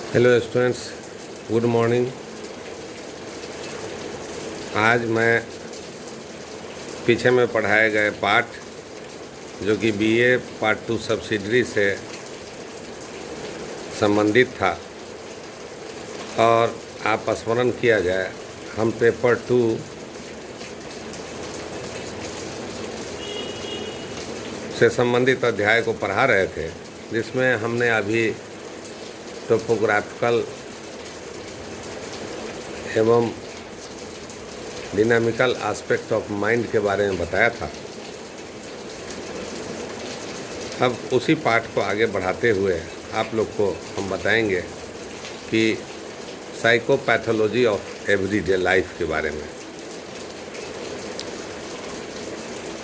Hello students, good morning. आज मैं पीछे में पढ़ाए गए पाठ जो कि बीए पार्ट 2 सब्सिडरी से संबंधित था और आप स्मरण किया जाए, हम पेपर 2 से संबंधित अध्याय को पढ़ा रहे थे, जिसमें हमने अभी टोपोग्राफिकल एवं डिनामिकल एस्पेक्ट ऑफ माइंड के बारे में बताया था। अब उसी पाठ को आगे बढ़ाते हुए आप लोग को हम बताएंगे कि साइकोपैथोलॉजी ऑफ एवरीडे लाइफ के बारे में,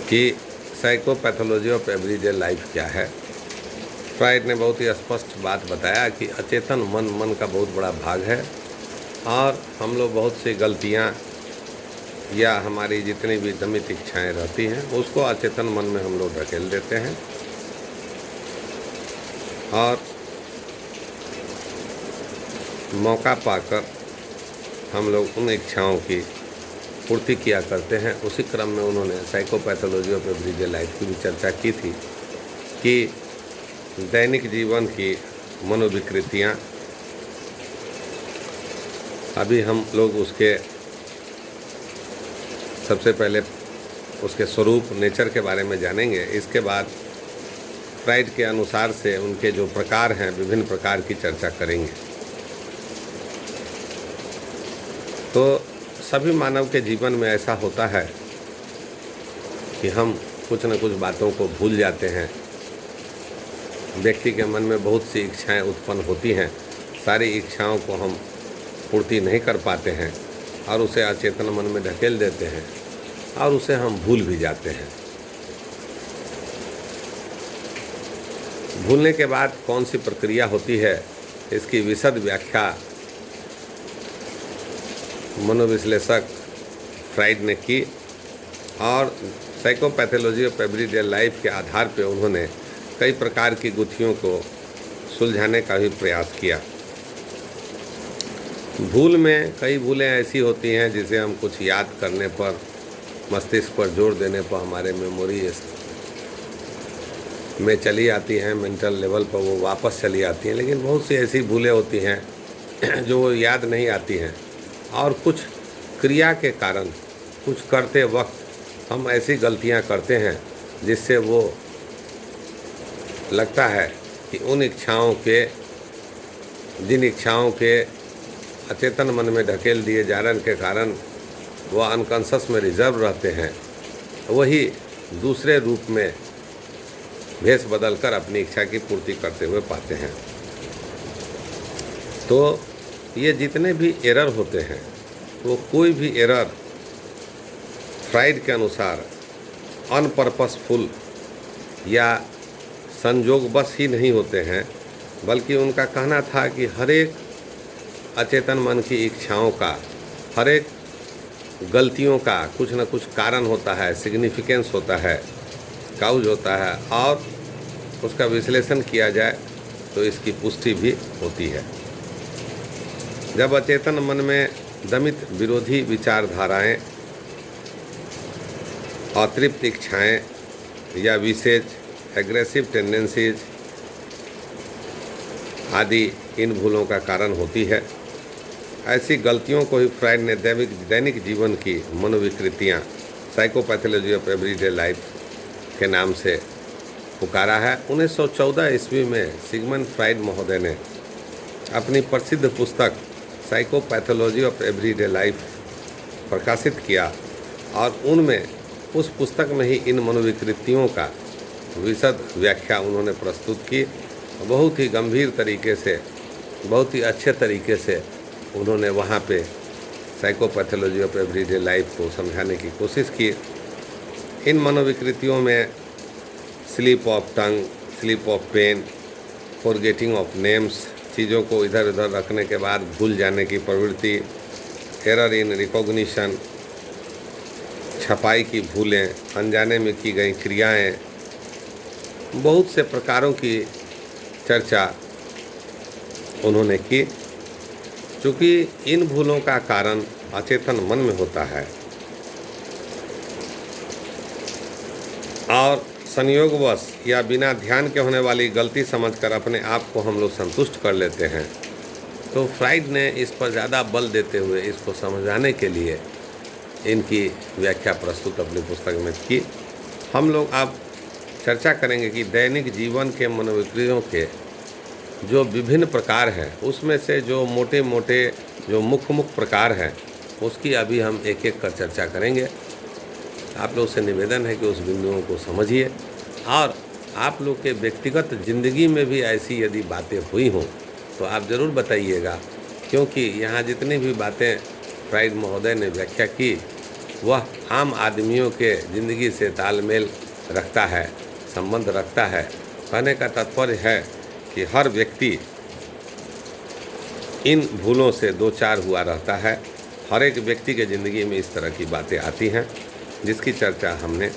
कि साइकोपैथोलॉजी ऑफ एवरीडे लाइफ क्या है। फ्राइड ने बहुत ही स्पष्ट बात बताया कि अचेतन मन का बहुत बड़ा भाग है और हम लोग बहुत सी गलतियां या हमारी जितनी भी दमित इच्छाएं रहती हैं उसको अचेतन मन में हम लोग ढकेल देते हैं और मौका पाकर हम लोग उन इच्छाओं की पूर्ति किया करते हैं। उसी क्रम में उन्होंने साइकोपैथोलॉजी ऑफ एवरीडे लाइफ की भी चर्चा की थी कि दैनिक जीवन की मनोविकृतियाँ, अभी हम लोग उसके सबसे पहले उसके स्वरूप नेचर के बारे में जानेंगे। इसके बाद फ्राइड के अनुसार से उनके जो प्रकार हैं, विभिन्न प्रकार की चर्चा करेंगे। तो सभी मानव के जीवन में ऐसा होता है कि हम कुछ न कुछ बातों को भूल जाते हैं। व्यक्ति के मन में बहुत सी इच्छाएं उत्पन्न होती हैं, सारी इच्छाओं को हम पूर्ति नहीं कर पाते हैं और उसे अचेतन मन में ढकेल देते हैं और उसे हम भूल भी जाते हैं। भूलने के बाद कौन सी प्रक्रिया होती है, इसकी विशद व्याख्या मनोविश्लेषक फ्राइड ने की और साइकोपैथोलॉजी ऑफ एवरीडे लाइफ के आधार पर उन्होंने कई प्रकार की गुत्थियों को सुलझाने का भी प्रयास किया। भूल में कई भूलें ऐसी होती हैं जिसे हम कुछ याद करने पर, मस्तिष्क पर जोर देने पर हमारे मेमोरी में चली आती हैं, मेंटल लेवल पर वो वापस चली आती हैं। लेकिन बहुत सी ऐसी भूलें होती हैं जो वो याद नहीं आती हैं और कुछ क्रिया के कारण, कुछ करते वक्त हम ऐसी गलतियां करते हैं जिससे वो लगता है कि जिन इच्छाओं के अचेतन मन में ढकेल दिए जाने के कारण वह अनकॉन्शस में रिजर्व रहते हैं, वही दूसरे रूप में भेष बदलकर अपनी इच्छा की पूर्ति करते हुए पाते हैं। तो ये जितने भी एरर होते हैं, वो कोई भी एरर फ्राइड के अनुसार अनपर्पसफुल या संयोगवश ही नहीं होते हैं, बल्कि उनका कहना था कि हर एक अचेतन मन की इच्छाओं का, हर एक गलतियों का कुछ न कुछ कारण होता है, सिग्निफिकेंस होता है, काउज होता है और उसका विश्लेषण किया जाए तो इसकी पुष्टि भी होती है। जब अचेतन मन में दमित विरोधी विचारधाराएं, अतृप्त इच्छाएं या विशेष एग्रेसिव टेंडेंसीज आदि इन भूलों का कारण होती है, ऐसी गलतियों को ही फ्राइड ने दैनिक जीवन की मनोविकृतियाँ, साइकोपैथोलॉजी ऑफ एवरीडे लाइफ के नाम से पुकारा है। 1914 ईस्वी में सिगमंड फ्राइड महोदय ने अपनी प्रसिद्ध पुस्तक साइकोपैथोलॉजी ऑफ एवरीडे लाइफ प्रकाशित किया और उनमें उस पुस्तक में ही इन मनोविकृतियों का विशद व्याख्या उन्होंने प्रस्तुत की। बहुत ही गंभीर तरीके से, बहुत ही अच्छे तरीके से उन्होंने वहाँ पे साइकोपैथोलॉजी ऑफ एवरीडे लाइफ को समझाने की कोशिश की। इन मनोविकृतियों में slip of tongue, slip of pen, forgetting of names, चीज़ों को इधर उधर रखने के बाद भूल जाने की प्रवृत्ति, एरर इन रिकॉग्निशन, छपाई की भूलें, अनजाने में की गई क्रियाएं, बहुत से प्रकारों की चर्चा उन्होंने की। चूँकि इन भूलों का कारण अचेतन मन में होता है और संयोगवश या बिना ध्यान के होने वाली गलती समझकर अपने आप को हम लोग संतुष्ट कर लेते हैं, तो फ्राइड ने इस पर ज़्यादा बल देते हुए इसको समझाने के लिए इनकी व्याख्या प्रस्तुत अपनी पुस्तक में की। हम लोग अब चर्चा करेंगे कि दैनिक जीवन के मनोविकृतियों के जो विभिन्न प्रकार हैं, उसमें से जो मोटे मोटे जो मुख्य प्रकार हैं, उसकी अभी हम एक एक कर चर्चा करेंगे। आप लोग से निवेदन है कि उस बिंदुओं को समझिए और आप लोग के व्यक्तिगत ज़िंदगी में भी ऐसी यदि बातें हुई हों तो आप ज़रूर बताइएगा, क्योंकि यहाँ जितनी भी बातें फ्राइड महोदय ने व्याख्या की वह आम आदमियों के ज़िंदगी से तालमेल रखता है, संबंध रखता है। कहने का तात्पर्य है कि हर व्यक्ति इन भूलों से दो चार हुआ रहता है। हर एक व्यक्ति के ज़िंदगी में इस तरह की बातें आती हैं, जिसकी चर्चा हमने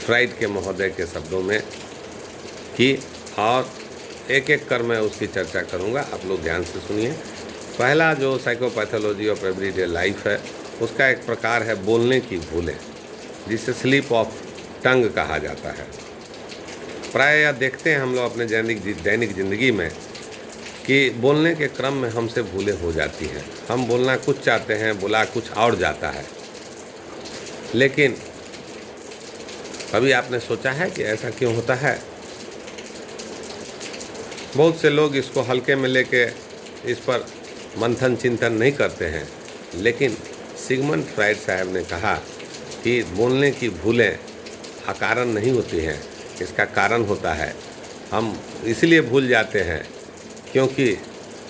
फ्राइड के महोदय के शब्दों में की और एक एक कर मैं उसकी चर्चा करूंगा। आप लोग ध्यान से सुनिए। पहला जो साइकोपैथोलॉजी ऑफ एवरीडे लाइफ है, उसका एक प्रकार है बोलने की भूलें, जिसे स्लिप ऑफ टंग कहा जाता है। प्रायः देखते हैं हम लोग अपने दैनिक ज़िंदगी में कि बोलने के क्रम में हमसे भूलें हो जाती हैं। हम बोलना कुछ चाहते हैं, बुला कुछ और जाता है। लेकिन कभी आपने सोचा है कि ऐसा क्यों होता है? बहुत से लोग इसको हल्के में लेके इस पर मंथन चिंतन नहीं करते हैं, लेकिन सिगमंड फ्राइड साहब ने कहा कि बोलने की भूलें अकारण नहीं होती हैं, इसका कारण होता है हम इसलिए भूल जाते हैं क्योंकि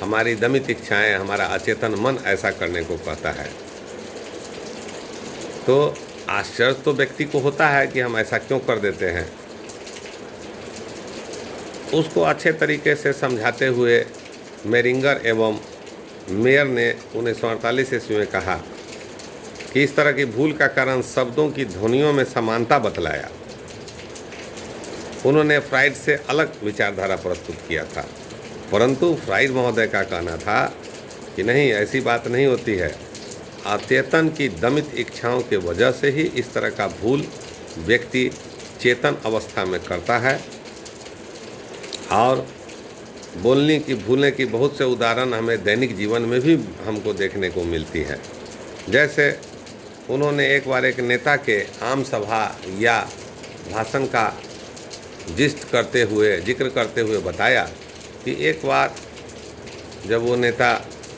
हमारी दमित इच्छाएं, हमारा अचेतन मन ऐसा करने को कहता है। तो आश्चर्य तो व्यक्ति को होता है कि हम ऐसा क्यों कर देते हैं। उसको अच्छे तरीके से समझाते हुए मेरिंगर एवं मेयर ने 1948 ईस्वी में कहा कि इस तरह की भूल का कारण शब्दों की ध्वनियों में समानता बतलाया। उन्होंने फ्राइड से अलग विचारधारा प्रस्तुत किया था, परंतु फ्राइड महोदय का कहना था कि नहीं, ऐसी बात नहीं होती है। अचेतन की दमित इच्छाओं के वजह से ही इस तरह का भूल व्यक्ति चेतन अवस्था में करता है। और बोलने की भूलने की बहुत से उदाहरण हमें दैनिक जीवन में भी हमको देखने को मिलती है। जैसे उन्होंने एक बार एक नेता के आम सभा या भाषण का जिक्र करते हुए बताया कि एक बार जब वो नेता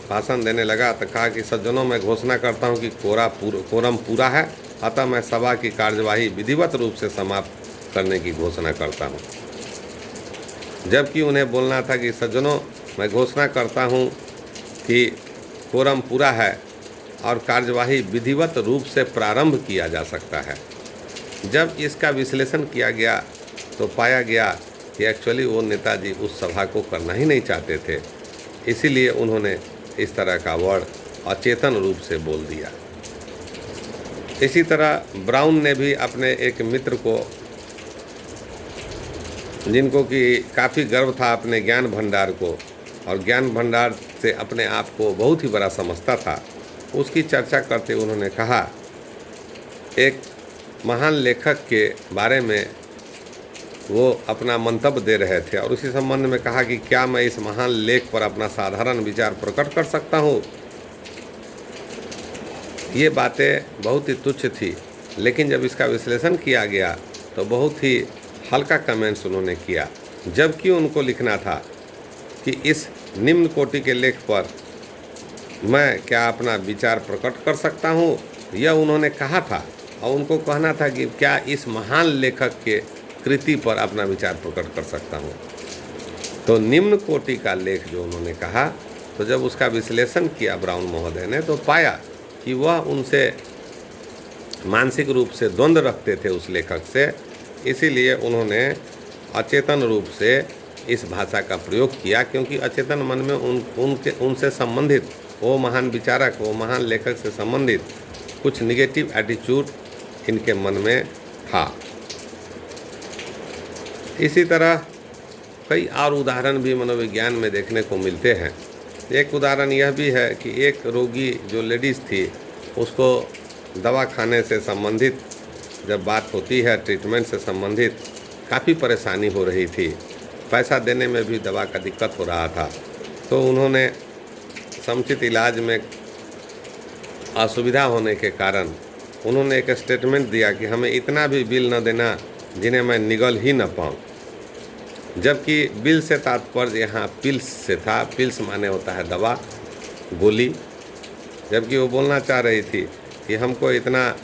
भाषण देने लगा तो कहा कि सज्जनों, मैं घोषणा करता हूं कि कोरम पूरा है, अतः मैं सभा की कार्यवाही विधिवत रूप से समाप्त करने की घोषणा करता हूं। जबकि उन्हें बोलना था कि सज्जनों, मैं घोषणा करता हूं कि कोरम पूरा है और कार्यवाही विधिवत रूप से प्रारंभ किया जा सकता है। जब इसका विश्लेषण किया गया तो पाया गया कि एक्चुअली वो नेताजी उस सभा को करना ही नहीं चाहते थे, इसीलिए उन्होंने इस तरह का वर्ड अचेतन रूप से बोल दिया। इसी तरह ब्राउन ने भी अपने एक मित्र को, जिनको कि काफ़ी गर्व था अपने ज्ञान भंडार को और ज्ञान भंडार से अपने आप को बहुत ही बड़ा समझता था, उसकी चर्चा करते उन्होंने कहा, एक महान लेखक के बारे में वो अपना मंतव्य दे रहे थे और उसी संबंध में कहा कि क्या मैं इस महान लेख पर अपना साधारण विचार प्रकट कर सकता हूँ। ये बातें बहुत ही तुच्छ थी, लेकिन जब इसका विश्लेषण किया गया तो बहुत ही हल्का कमेंट्स उन्होंने किया। जबकि उनको लिखना था कि इस निम्न कोटि के लेख पर मैं क्या अपना विचार प्रकट कर सकता हूँ, यह उन्होंने कहा था। और उनको कहना था कि क्या इस महान लेखक के कृति पर अपना विचार प्रकट कर सकता हूँ। तो निम्न कोटि का लेख जो उन्होंने कहा, तो जब उसका विश्लेषण किया ब्राउन महोदय ने तो पाया कि वह उनसे मानसिक रूप से द्वंद्व रखते थे उस लेखक से, इसीलिए उन्होंने अचेतन रूप से इस भाषा का प्रयोग किया, क्योंकि अचेतन मन में उनसे संबंधित, वो महान विचारक, वो महान लेखक से संबंधित कुछ निगेटिव एटीट्यूड इनके मन में था। इसी तरह कई और उदाहरण भी मनोविज्ञान में देखने को मिलते हैं। एक उदाहरण यह भी है कि एक रोगी जो लेडीज़ थी, उसको दवा खाने से संबंधित जब बात होती है, ट्रीटमेंट से संबंधित काफ़ी परेशानी हो रही थी, पैसा देने में भी दवा का दिक्कत हो रहा था। तो उन्होंने समुचित इलाज में असुविधा होने के कारण उन्होंने एक स्टेटमेंट दिया कि हमें इतना भी बिल न देना जिन्हें मैं निगल ही न पाऊँ। जबकि बिल से तात्पर्य यहाँ पिल्स से था। पिल्स माने होता है दवा, गोली। जबकि वो बोलना चाह रही थी कि हमको इतना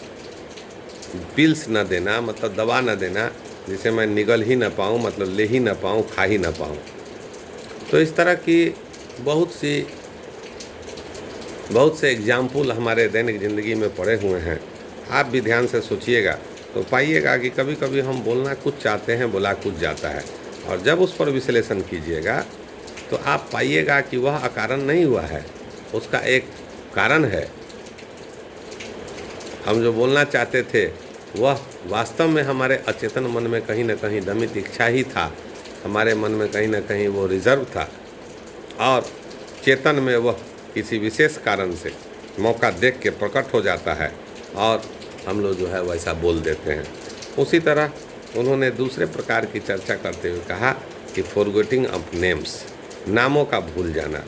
पिल्स न देना, मतलब दवा न देना जिसे मैं निगल ही न पाऊँ, मतलब ले ही न पाऊँ, खा ही न पाऊँ। तो इस तरह की बहुत से एग्जाम्पल हमारे दैनिक ज़िंदगी में पड़े हुए हैं। आप भी ध्यान से सोचिएगा तो पाइएगा कि कभी कभी हम बोलना कुछ चाहते हैं, बोला कुछ जाता है, और जब उस पर विश्लेषण कीजिएगा तो आप पाइएगा कि वह अकारण नहीं हुआ है, उसका एक कारण है। हम जो बोलना चाहते थे वह वास्तव में हमारे अचेतन मन में कहीं न कहीं दमित इच्छा ही था, हमारे मन में कहीं न कहीं वो रिजर्व था, और चेतन में वह किसी विशेष कारण से मौका देख के प्रकट हो जाता है और हम लोग जो है वैसा बोल देते हैं। उसी तरह उन्होंने दूसरे प्रकार की चर्चा करते हुए कहा कि फॉरगेटिंग ऑफ नेम्स, नामों का भूल जाना।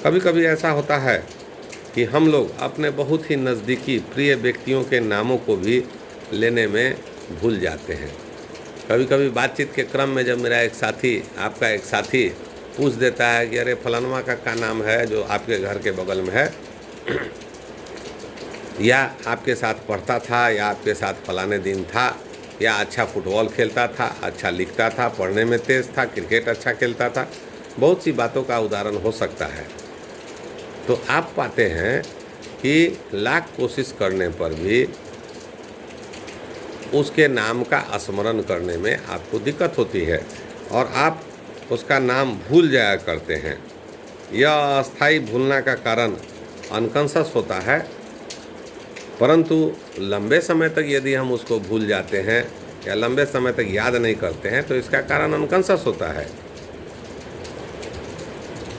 कभी कभी ऐसा होता है कि हम लोग अपने बहुत ही नज़दीकी प्रिय व्यक्तियों के नामों को भी लेने में भूल जाते हैं। कभी कभी बातचीत के क्रम में जब मेरा आपका एक साथी पूछ देता है कि अरे फलानमा का क्या नाम है जो आपके घर के बगल में है, या आपके साथ पढ़ता था, या आपके साथ फलाने दिन था, या अच्छा फुटबॉल खेलता था, अच्छा लिखता था, पढ़ने में तेज़ था, क्रिकेट अच्छा खेलता था, बहुत सी बातों का उदाहरण हो सकता है। तो आप पाते हैं कि लाख कोशिश करने पर भी उसके नाम का स्मरण करने में आपको दिक्कत होती है और आप उसका नाम भूल जाया करते हैं। यह अस्थायी भूलना का कारण अनकॉन्शस होता है, परंतु लंबे समय तक यदि हम उसको भूल जाते हैं या लंबे समय तक याद नहीं करते हैं तो इसका कारण अनकॉन्शस होता है।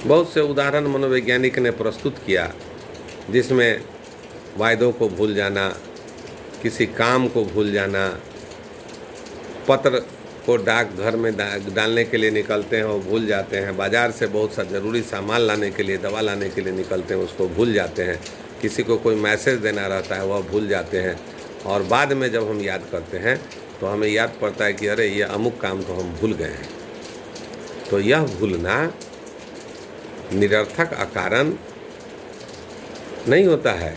बहुत से उदाहरण मनोवैज्ञानिक ने प्रस्तुत किया, जिसमें वायदों को भूल जाना, किसी काम को भूल जाना, पत्र को डाकघर में डालने के लिए निकलते हैं वो भूल जाते हैं, बाज़ार से बहुत सा ज़रूरी सामान लाने के लिए, दवा लाने के लिए निकलते हैं उसको भूल जाते हैं, किसी को कोई मैसेज देना रहता है वह भूल जाते हैं, और बाद में जब हम याद करते हैं तो हमें याद पड़ता है कि अरे ये अमुक काम तो हम भूल गए हैं। तो यह भूलना निरर्थक अकारण नहीं होता है,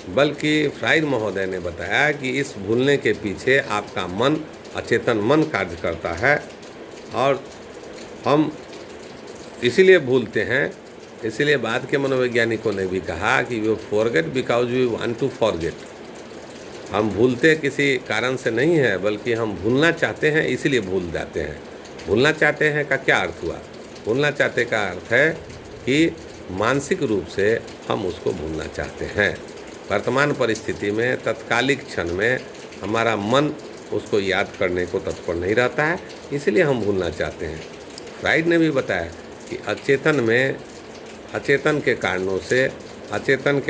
बल्कि फ्राइड महोदय ने बताया कि इस भूलने के पीछे आपका मन, अचेतन मन कार्य करता है, और हम इसीलिए भूलते हैं। इसीलिए बाद के मनोवैज्ञानिकों ने भी कहा कि we forget because we want to forget. हम भूलते किसी कारण से नहीं है, बल्कि हम भूलना चाहते हैं, इसीलिए भूल जाते हैं। भूलना चाहते हैं का क्या अर्थ हुआ? भूलना चाहते का अर्थ है कि मानसिक रूप से हम उसको भूलना चाहते हैं। वर्तमान परिस्थिति में, तत्कालिक क्षण में हमारा मन उसको याद करने को तत्पर नहीं रहता है, इसलिए हम भूलना चाहते हैं। फ्राइड ने भी बताया कि अचेतन के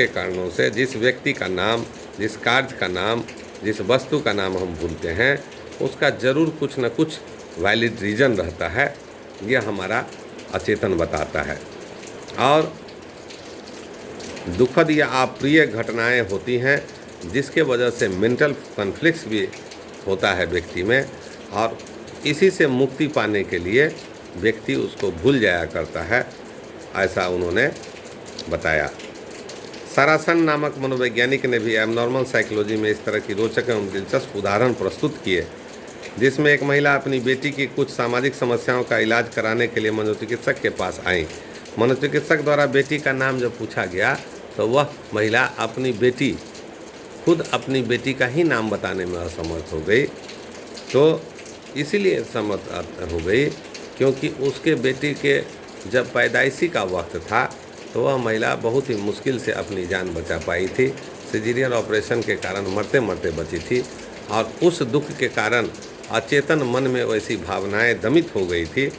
कारणों से जिस व्यक्ति का नाम, जिस कार्य का नाम, जिस वस्तु का नाम हम भूलते हैं, उसका ज़रूर कुछ न कुछ वैलिड रीज़न रहता है। यह हमारा अचेतन बताता है। और दुखद या अप्रिय घटनाएं होती हैं जिसके वजह से मेंटल कॉन्फ्लिक्ट्स भी होता है व्यक्ति में, और इसी से मुक्ति पाने के लिए व्यक्ति उसको भूल जाया करता है, ऐसा उन्होंने बताया। सारासन नामक मनोवैज्ञानिक ने भी एबनॉर्मल साइकोलॉजी में इस तरह की रोचक एवं दिलचस्प उदाहरण प्रस्तुत किए, जिसमें एक महिला अपनी बेटी की कुछ सामाजिक समस्याओं का इलाज कराने के लिए मनोचिकित्सक के पास आई। मनोचिकित्सक द्वारा बेटी का नाम जब पूछा गया तो वह महिला खुद अपनी बेटी का ही नाम बताने में असमर्थ हो गई। तो इसीलिए असमर्थ हो गई क्योंकि उसके बेटी के जब पैदाइशी का वक्त था तो वह महिला बहुत ही मुश्किल से अपनी जान बचा पाई थी। सिजेरियन ऑपरेशन के कारण मरते मरते बची थी, और उस दुख के कारण अचेतन मन में वैसी भावनाएं दमित हो गई थी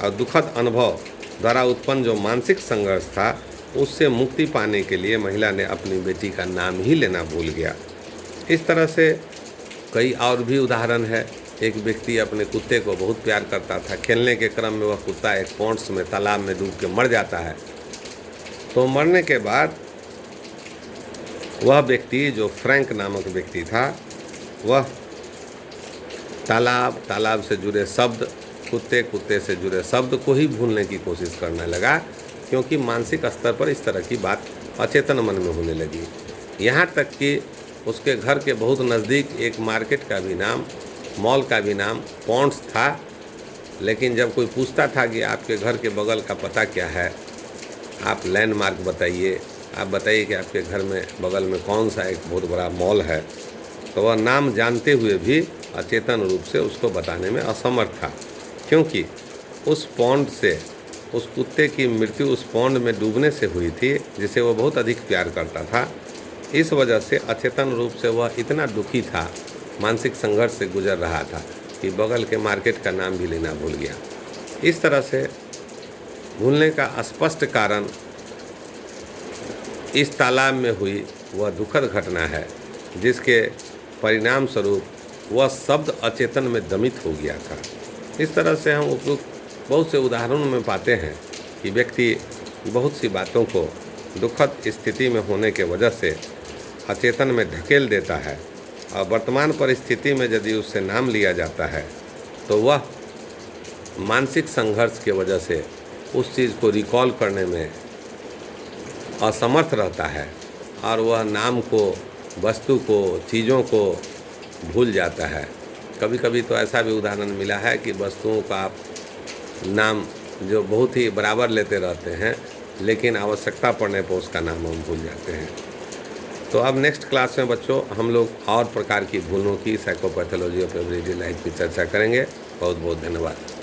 और दुखद अनुभव द्वारा उत्पन्न जो मानसिक संघर्ष था उससे मुक्ति पाने के लिए महिला ने अपनी बेटी का नाम ही लेना भूल गया। इस तरह से कई और भी उदाहरण है। एक व्यक्ति अपने कुत्ते को बहुत प्यार करता था। खेलने के क्रम में वह कुत्ता एक पॉन्ड्स में तालाब में डूब के मर जाता है। तो मरने के बाद वह व्यक्ति, जो फ्रैंक नामक व्यक्ति था, वह तालाब से जुड़े शब्द, कुत्ते से जुड़े शब्द को ही भूलने की कोशिश करने लगा, क्योंकि मानसिक स्तर पर इस तरह की बात अचेतन मन में होने लगी। यहाँ तक कि उसके घर के बहुत नज़दीक एक मार्केट का भी नाम, मॉल का भी नाम पॉन्ड्स था। लेकिन जब कोई पूछता था कि आपके घर के बगल का पता क्या है, आप लैंडमार्क बताइए, आप बताइए कि आपके घर में बगल में कौन सा एक बहुत बड़ा मॉल है, तो वह नाम जानते हुए भी अचेतन रूप से उसको बताने में असमर्थ था, क्योंकि उस पॉन्ड से, उस कुत्ते की मृत्यु उस पॉन्ड में डूबने से हुई थी जिसे वह बहुत अधिक प्यार करता था। इस वजह से अचेतन रूप से वह इतना दुखी था, मानसिक संघर्ष से गुजर रहा था कि बगल के मार्केट का नाम भी लेना भूल गया। इस तरह से भूलने का स्पष्ट कारण इस तालाब में हुई वह दुखद घटना है, जिसके परिणाम स्वरूप वह शब्द अचेतन में दमित हो गया था। इस तरह से हम उपयुक्त बहुत से उदाहरणों में पाते हैं कि व्यक्ति बहुत सी बातों को दुखद स्थिति में होने के वजह से अचेतन में ढकेल देता है, और वर्तमान परिस्थिति में यदि उससे नाम लिया जाता है तो वह मानसिक संघर्ष के वजह से उस चीज़ को रिकॉल करने में असमर्थ रहता है, और वह नाम को, वस्तु को, चीज़ों को भूल जाता है। कभी कभी तो ऐसा भी उदाहरण मिला है कि वस्तुओं का नाम जो बहुत ही बराबर लेते रहते हैं, लेकिन आवश्यकता पड़ने पर उसका नाम हम भूल जाते हैं। तो अब नेक्स्ट क्लास में बच्चों हम लोग और प्रकार की भूलों की, साइकोपैथोलॉजी ऑफ एवरीडे लाइफ की चर्चा करेंगे। बहुत बहुत धन्यवाद।